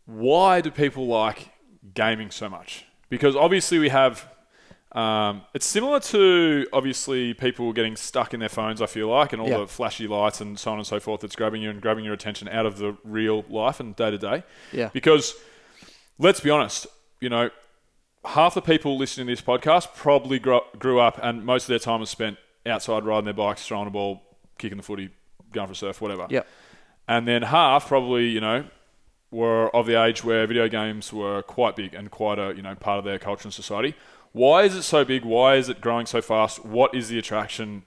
why do people like gaming so much? Because obviously we have, it's similar to obviously people getting stuck in their phones, I feel like, and all the flashy lights and so on and so forth that's grabbing your attention out of the real life and day to day. Yeah. Because let's be honest, half the people listening to this podcast probably grew up and most of their time was spent outside riding their bikes, throwing a ball, kicking the footy, going for a surf, whatever. Yep. And then half probably, were of the age where video games were quite big and quite a, part of their culture and society. Why is it so big? Why is it growing so fast? What is the attraction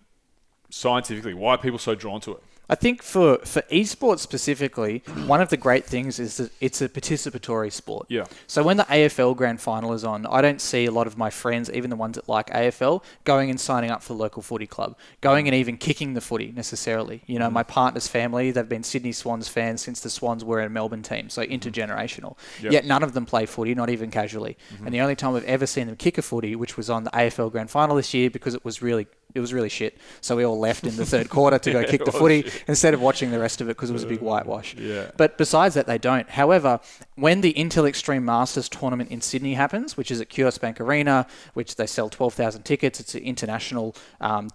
scientifically? Why are people so drawn to it? I think for esports specifically, one of the great things is that it's a participatory sport. Yeah. So when the AFL Grand Final is on, I don't see a lot of my friends, even the ones that like AFL, going and signing up for the local footy club, going and even kicking the footy necessarily. My partner's family, they've been Sydney Swans fans since the Swans were a Melbourne team, so intergenerational. Yep. Yet none of them play footy, not even casually. And the only time I've ever seen them kick a footy, which was on the AFL Grand Final this year, because it was really shit. So we all left in the third quarter to go kick the footy instead of watching the rest of it because it was a big whitewash. Yeah. But besides that, they don't. However, when the Intel Extreme Masters tournament in Sydney happens, which is at Kerr Arena, which they sell 12,000 tickets, it's an international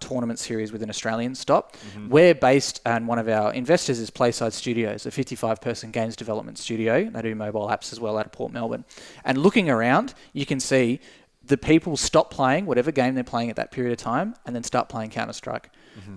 tournament series with an Australian stop. We're based, and one of our investors is Playside Studios, a 55-person games development studio. They do mobile apps as well out of Port Melbourne. And looking around, you can see the people stop playing whatever game they're playing at that period of time and then start playing Counter-Strike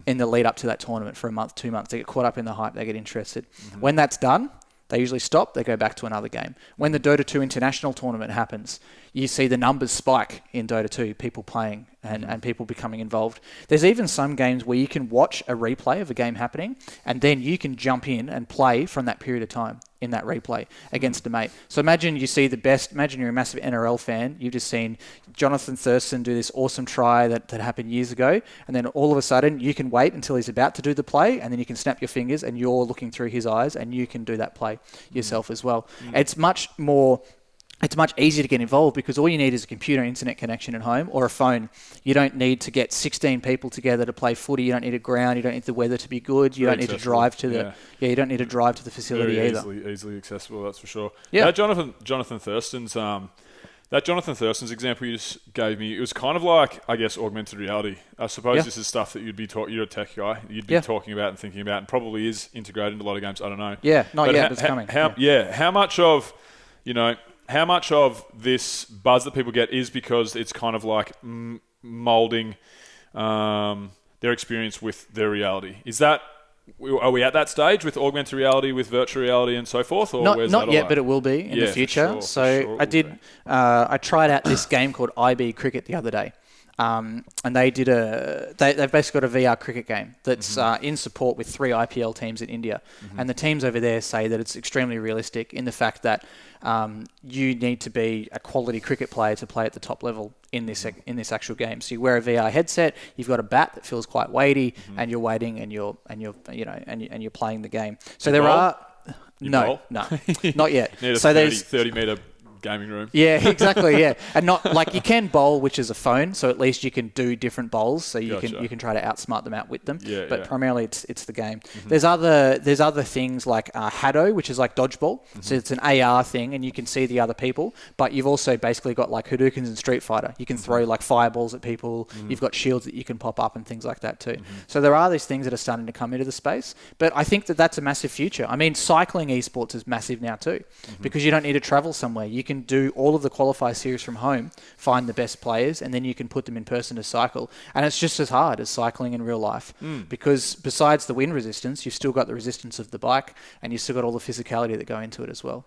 in the lead up to that tournament for a month, 2 months. They get caught up in the hype. They get interested. When that's done, they usually stop. They go back to another game. When the Dota 2 international tournament happens, you see the numbers spike in Dota 2, people playing and people becoming involved. There's even some games where you can watch a replay of a game happening and then you can jump in and play from that period of time in that replay against a mate. So imagine you're a massive NRL fan, you've just seen Jonathan Thurston do this awesome try that happened years ago, and then all of a sudden you can wait until he's about to do the play, and then you can snap your fingers and you're looking through his eyes and you can do that play yourself as well. It's much easier to get involved because all you need is a computer, internet connection at home, or a phone. You don't need to get 16 people together to play footy. You don't need a ground. You don't need the weather to be good. You don't need to drive to the you don't need to drive to the facility either. Easily accessible, that's for sure. Yeah. That Jonathan Thurston's example you just gave me, it was kind of like, I guess, augmented reality. I suppose this is stuff that you're a tech guy, you'd be talking about and thinking about, and probably is integrated into a lot of games. I don't know. Yeah, not yet, but it's coming. How much of this buzz that people get is because it's kind of like molding their experience with their reality? Are we at that stage with augmented reality, with virtual reality and so forth? Or Not yet, but it will be in the future. I tried out this game called IB Cricket the other day. And they've basically got a VR cricket game that's in support with 3 IPL teams in India. And the teams over there say that it's extremely realistic in the fact that you need to be a quality cricket player to play at the top level in this actual game. So you wear a VR headset, you've got a bat that feels quite weighty, and you're waiting and you're playing the game. So not yet. Need a 30 meter gaming room. Yeah, exactly. Yeah, and not like you can bowl, which is a phone, so at least you can do different bowls, so you can try to outsmart them out with them. Yeah, but primarily it's the game. There's other things like Haddo, which is like dodgeball. So it's an AR thing, and you can see the other people. But you've also basically got like Hadoukens in Street Fighter. You can throw like fireballs at people. You've got shields that you can pop up and things like that too. So there are these things that are starting to come into the space. But I think that that's a massive future. I mean, cycling esports is massive now too, because you don't need to travel somewhere. You can do all of the qualifier series from home, find the best players, and then you can put them in person to cycle. And it's just as hard as cycling in real life, because besides the wind resistance, you've still got the resistance of the bike, and you've still got all the physicality that go into it as well.